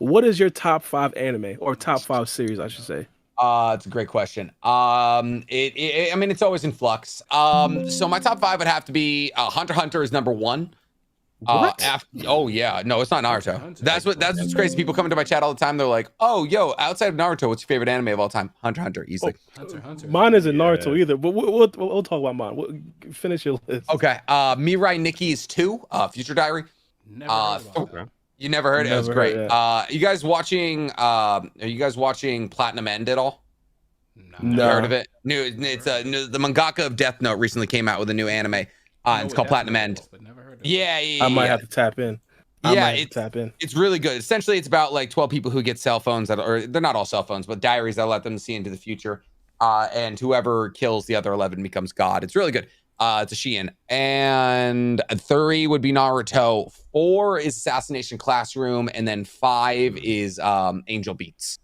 What is your top 5 anime or top 5 series, I should say? It's a great question. I mean, it's always in flux. So my top five would have to be Hunter x Hunter is number one. What? Oh yeah, no, it's not Hunter x Naruto. Hunter. That's what's crazy. People come into my chat all the time. They're like, "Oh, yo, outside of Naruto, what's your favorite anime of all time?" Hunter x Hunter, Oh, easily. Hunter x Hunter. mine isn't Naruto Yeah. either, but we'll talk about mine. Finish your list. Okay. Mirai Nikki is two. Future Diary. Never heard about th- that. You never heard it? It was Never great. heard that. You guys watching? Are you guys watching Platinum End at all? No. You heard of it? The mangaka of Death Note recently came out with a new anime. It's called Platinum End. But never heard of it. Yeah. I might have to tap in. I Yeah, might have to tap in. it's really good. Essentially, it's about like 12 people who get cell phones or they're not all cell phones, but diaries that let them see into the future. And whoever kills the other 11 becomes God. It's really good. It's a Shein. And 3 would be Naruto. 4 is Assassination Classroom, and then 5 is Angel Beats.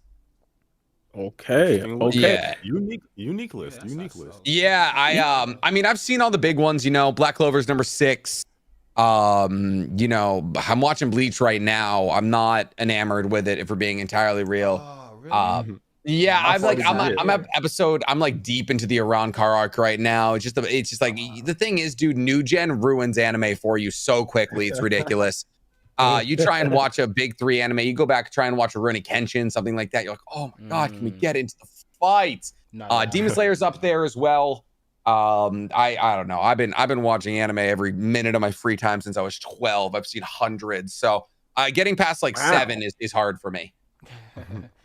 Okay. Yeah. Unique list. that's Unique not list. so- Yeah, I mean, I've seen all the big ones, Black Clover's number 6. I'm watching Bleach right now. I'm not enamored with it, if we're being entirely real. Oh, really? Yeah, How I'm far like, did I'm, you I'm get? at episode, I'm like deep into the Iran car arc right now. It's just like, the thing is, dude, new gen ruins anime for you so quickly. It's ridiculous. You try and watch a big 3 anime, you go back, try and watch a Rurouni Kenshin, something like that. You're like, oh my God, can we get into the fights? Demon Slayer's up there as well. I don't know. I've been watching anime every minute of my free time since I was 12. I've seen hundreds. So getting past like Wow. 7 is hard for me.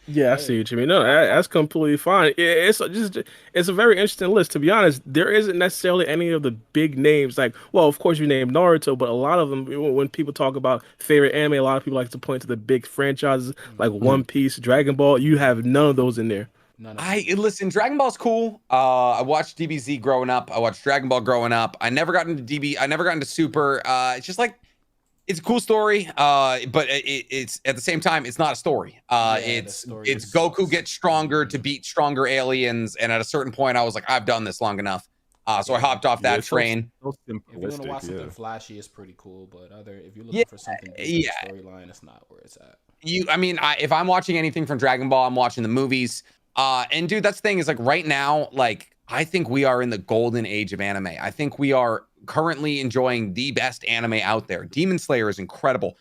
Yeah, I see what you mean. No, that's completely fine. It's a very interesting list. To be honest, there isn't necessarily any of the big names. Like, well, of course you named Naruto, but a lot of them, when people talk about favorite anime, a lot of people like to point to the big franchises like One Piece, Dragon Ball. You have none of those in there. Listen, Dragon Ball's cool. I watched DBZ growing up. I watched Dragon Ball growing up. I never got into DB. I never got into Super. It's just like, it's a cool story. But it's at the same time, it's not a story. It's Goku gets stronger to beat stronger aliens, and at a certain point, I was like, I've done this long enough. So I hopped off that train. So If you want to watch simplistic, something yeah. flashy, it's pretty cool. But if you're looking for something deep in the storyline, it's not where it's at. If I'm watching anything from Dragon Ball, I'm watching the movies. And dude, that's the thing is like right now, like I think we are in the golden age of anime. I think we are currently enjoying the best anime out there. Demon Slayer is incredible.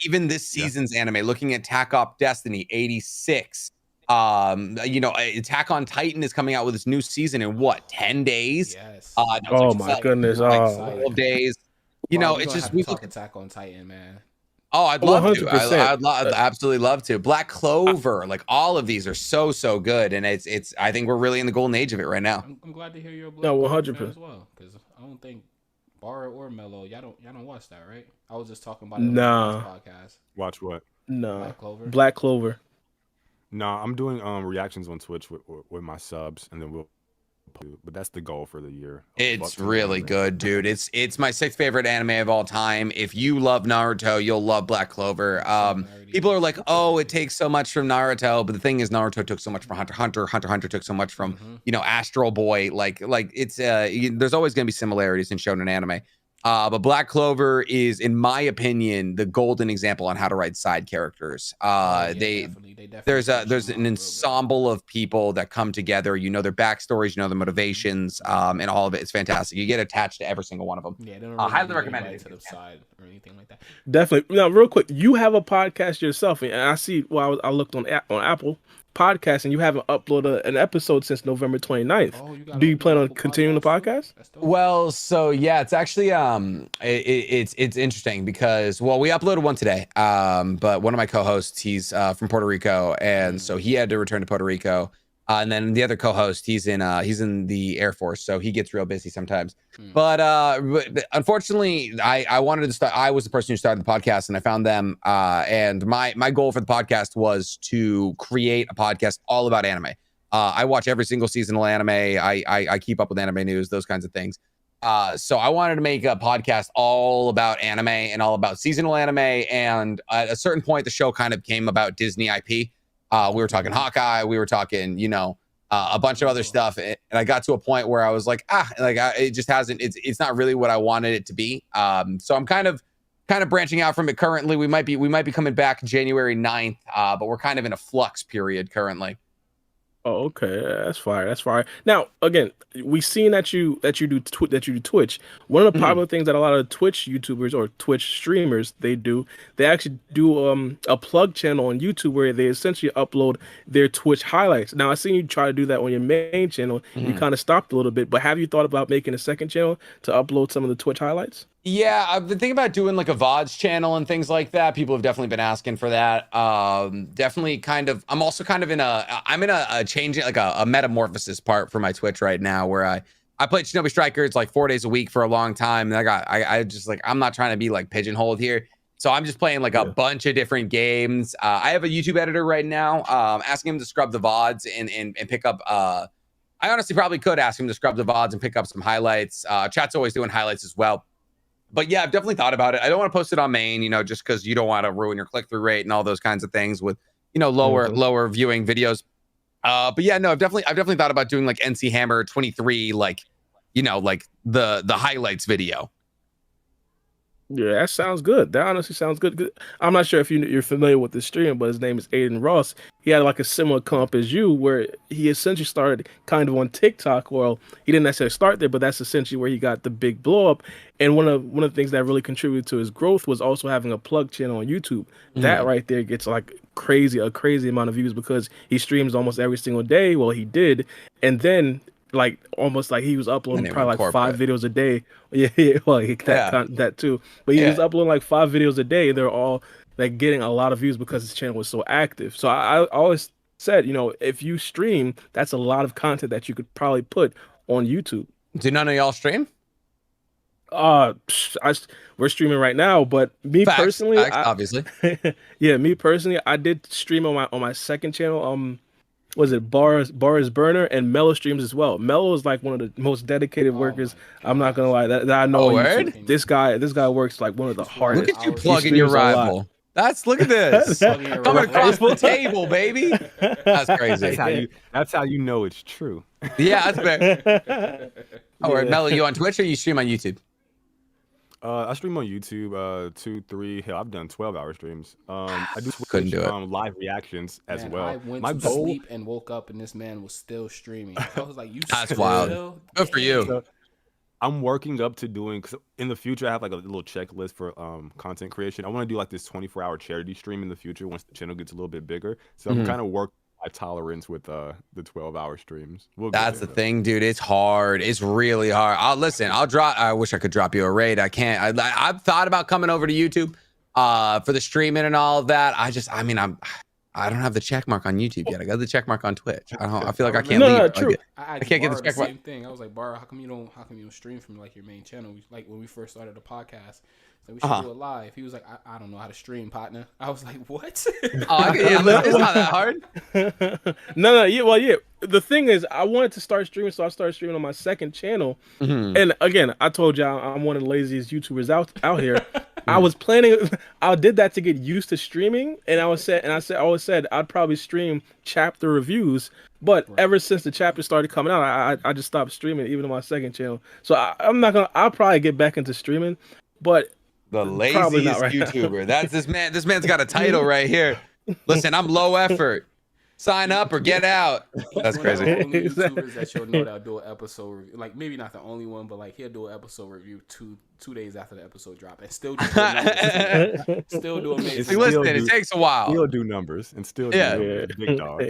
Even this season's anime, looking at Attack on Destiny 86. Attack on Titan is coming out with its new season in what, 10 days? Yes. Oh my goodness. Like Oh. 12 days. It's just we talk Attack on Titan, man. Oh, I'd love to. 100%. I'd absolutely love to. Black Clover, like all of these are so good, and it's. I think we're really in the golden age of it right now. I'm glad to hear you're a Black No, Clover 100%. fan as well, because I don't think Bar or Mello, y'all don't watch that, right? I was just talking about it on Nah. the podcast. Watch what? No. Black Clover. Black Clover. Nah, I'm doing reactions on Twitch with my subs, and then we'll. But that's the goal for the year. It's really good, dude. It's my 6th favorite anime of all time. If you love Naruto, you'll love Black Clover. People are like, oh, it takes so much from Naruto, but the thing is, Naruto took so much from Hunter x Hunter. Hunter x Hunter took so much from Astral Boy. Like it's there's always going to be similarities in shonen anime. But Black Clover is, in my opinion, the golden example on how to write side characters. They there's an ensemble of people that come together. You know their backstories, you know their motivations, and all of it is fantastic. You get attached to every single one of them. Yeah, they don't highly really recommend invite it. to the side or anything like that. Definitely. Now, real quick, you have a podcast yourself, and I see. Well, I looked on Apple Podcast, and you haven't uploaded an episode since November 29th. Oh, Do you plan on continuing the podcast? That's dope. Well, so yeah, it's actually it's interesting because we uploaded one today. But one of my co-hosts, he's from Puerto Rico, and so he had to return to Puerto Rico. And then the other co-host, he's in the Air Force, so he gets real busy sometimes. But unfortunately, I wanted to start. I was the person who started the podcast, and I found them. And my goal for the podcast was to create a podcast all about anime. I watch every single seasonal anime. I keep up with anime news, those kinds of things. So I wanted to make a podcast all about anime and all about seasonal anime. And at a certain point, the show kind of came about Disney IP. We were talking Hawkeye. We were talking, a bunch of other stuff. And I got to a point where I was like, it just hasn't. It's not really what I wanted it to be. So I'm kind of kind of branching out from it currently. We might be coming back January 9th, but we're kind of in a flux period currently. Oh, okay, that's fire. That's fire. Now, again, we seen that you do Twitch. One of the Mhm. popular things that a lot of Twitch YouTubers or Twitch streamers they actually do a plug channel on YouTube where they essentially upload their Twitch highlights. Now, I seen you try to do that on your main channel. You Mhm. kind of stopped a little bit, but have you thought about making a second channel to upload some of the Twitch highlights? Yeah, I've been thinking about doing like a VODs channel and things like that. People have definitely been asking for that. Definitely kind of, I'm also kind of I'm in a changing, like a metamorphosis part for my Twitch right now where I played Shinobi Strikers like 4 days a week for a long time. And I just like, I'm not trying to be like pigeonholed here. So I'm just playing like a Yeah. bunch of different games. I have a YouTube editor right now, asking him to scrub the VODs and pick up, I honestly probably could ask him to scrub the VODs and pick up some highlights. Chat's always doing highlights as well. But yeah, I've definitely thought about it. I don't want to post it on main, just because you don't want to ruin your click-through rate and all those kinds of things with, lower viewing videos. But yeah, no, I've definitely thought about doing like NcHammer 23, like, like the highlights video. Yeah, that sounds good. That honestly sounds good. I'm not sure if you're familiar with the streamer, but his name is Aiden Ross. He had like a similar comp as you, where he essentially started kind of on TikTok. Well, he didn't necessarily start there, but that's essentially where he got the big blow up. And one of the things that really contributed to his growth was also having a plug channel on YouTube. That Mhm. right there gets like a crazy amount of views because he streams almost every single day. Well, he did, and then like almost like he was And uploading they probably went like five corporate. videos a day. Yeah, yeah, well, Yeah. that too. But he was Yeah. uploading like 5 videos a day. They're all like getting a lot of views because his channel was so active. So I always said, if you stream, that's a lot of content that you could probably put on YouTube. Do none of y'all stream? Psh, we're streaming right now, but me Facts. personally, Facts, obviously. yeah, me personally, I did stream on my second channel. Was it Bars Burner and Mellow streams as well. Mellow is like one of the most dedicated Oh workers. my I'm not gonna gosh. lie that I know Oh, on word? YouTube. This guy works like one of the He's putting Look in hardest. at you hours He plugging your streams a lot. rival. Look at this. Plugging your Coming rival. across the table, baby. That's crazy. That's how you know it's true. Yeah, that's fair. All right, Yeah. Mello, you on Twitch or you stream on YouTube? I stream on YouTube, 2, 3. Hell, I've done 12-hour streams. I do Couldn't Twitch, do it. live reactions as Man, well. I went My to goal, sleep and woke up and this man was still streaming. I was like, "You That's still?" wild. Good for you. so I'm working up to doing. Cause in the future, I have like a little checklist for content creation. I want to do like this 24-hour charity stream in the future once the channel gets a little bit bigger. So I'm Mhm. kind of working my tolerance with the 12-hour streams. We'll get That's there, the though. thing, dude. It's hard. It's really hard. I'll drop. I wish I could drop you a raid. I can't. I've thought about coming over to YouTube, for the streaming and all of that. I don't have the check mark on YouTube yet. I got the check mark on Twitch. I feel like I can't No, leave. no, till I true. get- I can't get the Bar check mark. same thing. I was like, Bar, how come you don't stream from like your main channel? Like when we first started the podcast, like we should do it live. He was like, I don't know how to stream, partner. I was like, what? Yeah, it's not that hard. No, yeah, well, yeah. The thing is, I wanted to start streaming, so I started streaming on my second channel. Mhm. And again, I told you I'm one of the laziest YouTubers out here. I was planning, I did that to get used to streaming, and I always said I'd probably stream chapter reviews. But ever since the chapter started coming out, I just stopped streaming, even on my second channel. So I'm not gonna. I'll probably get back into streaming, but The probably laziest not right now. YouTuber. That's this man. This man's got a title right here. Listen, I'm low effort. Sign up or get out. That's One of crazy. the only YouTubers that you'll know that'll do an episode review. Like maybe not the only one, but like he'll do an episode review two days after the episode drop and still do numbers. Still do amazing. Listen, it takes a while. Still do numbers and still do Yeah. numbers. Big dog.